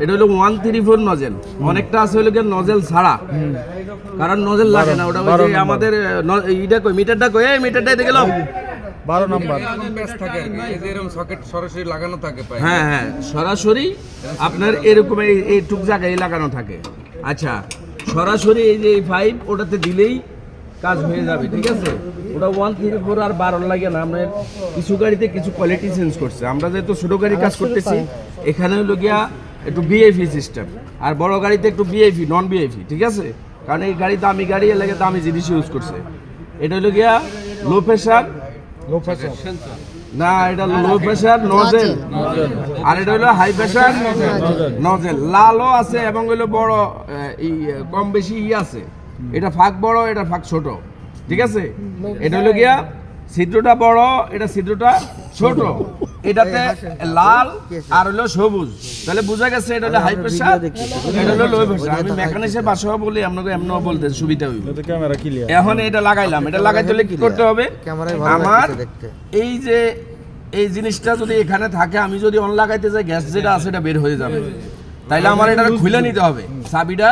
এটা হলো 134 নজেল, অনেকটা আছে হলো নজেল ছাড়া, কারণ নজেল লাগে না। ওটা ওই যে আমাদের এইটা কই মিটারটা কই, এই মিটারটা দিয়ে গেলাম 12 নাম্বার প্যাচ থাকে আর কি, এই যে এরকম সকেট সরাসরি লাগানো থাকে পায়। হ্যাঁ হ্যাঁ, সরাসরি আপনার এরকম এই টুক জায়গায় লাগানো থাকে। আচ্ছা, সরাসরি এই যে এই পাইপ ওটাতে দিলেই কাজ হয়ে যাবে, ঠিক আছে। ওটা 134 আর 12 লাগে না। আমরা কিছু গাড়িতে কিছু কোয়ালিটি চেঞ্জ করছে, আমরা যেহেতু ছোটো গাড়ি কাজ করতেছি এখানে হলো গিয়া একটু বিআইপি সিস্টেম, আর বড় গাড়িতে একটু বিআইপি নন বিআইপি, ঠিক আছে। কারণ এই গাড়ি দামি গাড়ি লাগে, দামি জিনিস ইউজ করছে। এটা হলো গিয়া লো প্রেশার না, এটা লো প্রেশার নজেল, আর এটা হলো হাই প্রেশার নজেল। লালও আছে এবং হলো বড় কম বেশি আছে। এটা ফাঁক বড়, এটা ফাঁক ছোট, ঠিক আছে। এটা হলো গিয়া ছিদ্রটা বড়, এটা ছিদ্রটা ছোট। এটাতে লাল আর হলো সবুজ, তাহলে বোঝা গেছে এটা হলো হাই প্রেশার, এটা হলো লো প্রেশার। আমি মেকানিক্সের ভাষাও বলি, আপনাকে এমনও বলতে সুবিধা হইব। Camera clear. এখন এটা লাগাইলাম, এটা লাগাইতে হলে কি করতে হবে? আমার এই যে এই জিনিসটা যদি এখানে থাকে, আমি যদি অন লাগাইতে যাই, গ্যাস যেটা আছে এটা বের হয়ে যাবে। তাইলে আমার এটা খুলে নিতে হবে, চাবিটা